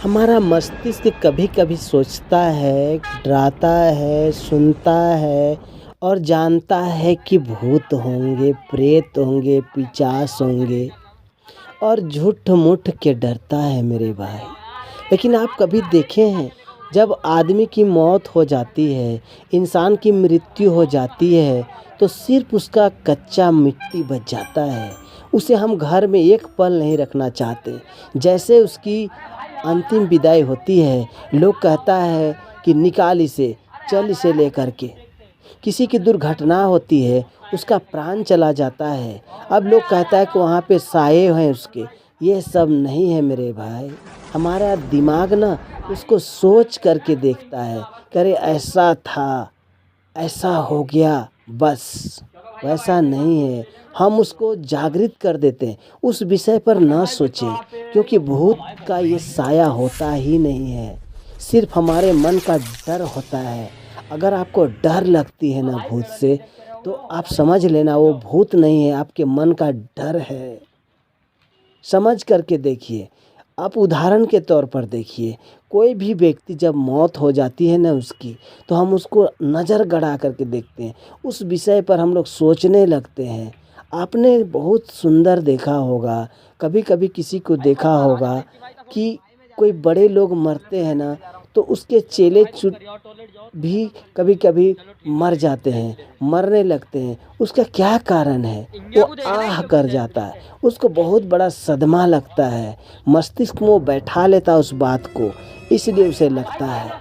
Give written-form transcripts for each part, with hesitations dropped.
हमारा मस्तिष्क कभी-कभी सोचता है, डराता है, सुनता है और जानता है कि भूत होंगे, प्रेत होंगे, पिशाच होंगे और झूठ-मूठ के डरता है मेरे भाई। लेकिन आप कभी देखे हैं जब आदमी की मौत हो जाती है, इंसान की मृत्यु हो जाती है, तो सिर्फ़ उसका कच्चा मिट्टी बच जाता है। उसे हम घर में एक पल नहीं रखना चाहते। जैसे उसकी अंतिम विदाई होती है, लोग कहता है कि निकाल इसे, चल इसे लेकर के। किसी की दुर्घटना होती है, उसका प्राण चला जाता है। अब लोग कहता है कि वहाँ पे साये हैं उसके। ये सब नहीं है मेरे भाई। हमारा दिमाग ना उसको सोच करके देखता है कि अरे ऐसा था, ऐसा हो गया बस। वैसा नहीं है। हम उसको जागृत कर देते हैं। उस विषय पर ना सोचें क्योंकि भूत का ये साया होता ही नहीं है। सिर्फ़ हमारे मन का डर होता है। अगर आपको डर लगती है ना भूत से, तो आप समझ लेना वो भूत नहीं है, आपके मन का डर है। समझ करके देखिए। आप उदाहरण के तौर पर देखिए, कोई भी व्यक्ति जब मौत हो जाती है ना उसकी, तो हम उसको नज़र गड़ा करके देखते हैं। उस विषय पर हम लोग सोचने लगते हैं। आपने बहुत सुंदर देखा होगा, कभी-कभी किसी को देखा होगा कि कोई बड़े लोग मरते हैं ना, तो उसके चेले चुट भी कभी-कभी मर जाते हैं, मरने लगते हैं। उसका क्या कारण है? वो आह कर जाता है, उसको बहुत बड़ा सदमा लगता है, मस्तिष्क में वो बैठा लेता है उस बात को, इसलिए उसे लगता है।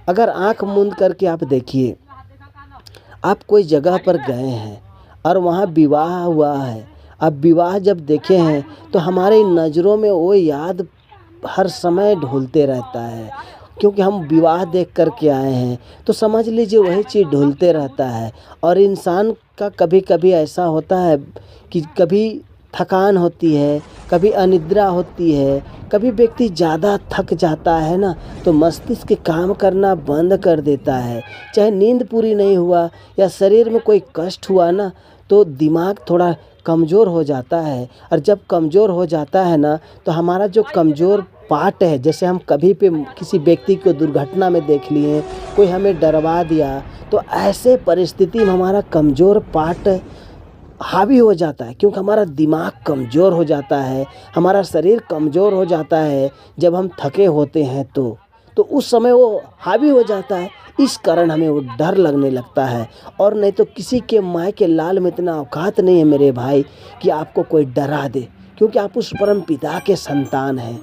अगर आँख मूंद करके आप देखिए, आप कोई जगह पर गए हैं और वहाँ विवाह हुआ है। अब विवाह जब देखे हैं तो हमारी नज़रों में वो याद हर समय ढूलते रहता है क्योंकि हम विवाह देख कर के आए हैं, तो समझ लीजिए वही चीज़ ढूलते रहता है। और इंसान का कभी-कभी ऐसा होता है कि कभी थकान होती है, कभी अनिद्रा होती है, कभी व्यक्ति ज़्यादा थक जाता है ना, तो मस्तिष्क काम करना बंद कर देता है। चाहे नींद पूरी नहीं हुआ या शरीर में कोई कष्ट हुआ ना, तो दिमाग थोड़ा कमज़ोर हो जाता है। और जब कमज़ोर हो जाता है ना, तो हमारा जो कमज़ोर पार्ट है, जैसे हम कभी पे किसी व्यक्ति को दुर्घटना में देख लिए, कोई हमें डरवा दिया, तो ऐसे परिस्थिति में हमारा कमज़ोर पार्ट हावी हो जाता है क्योंकि हमारा दिमाग कमज़ोर हो जाता है, हमारा शरीर कमज़ोर हो जाता है जब हम थके होते हैं तो उस समय वो हावी हो जाता है। इस कारण हमें वो डर लगने लगता है। और नहीं तो किसी के माय के लाल में इतना औकात नहीं है मेरे भाई कि आपको कोई डरा दे, क्योंकि आप उस परम पिता के संतान हैं।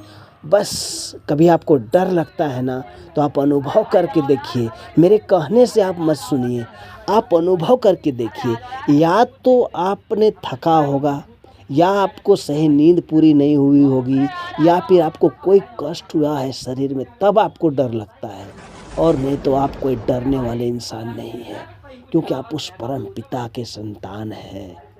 बस कभी आपको डर लगता है ना, तो आप अनुभव करके देखिए। मेरे कहने से आप मत सुनिए, आप अनुभव करके देखिए। या तो आपने थका होगा, या आपको सही नींद पूरी नहीं हुई होगी, या फिर आपको कोई कष्ट हुआ है शरीर में, तब आपको डर लगता है। और नहीं तो आप कोई डरने वाले इंसान नहीं हैं, क्योंकि आप उस परम पिता के संतान हैं।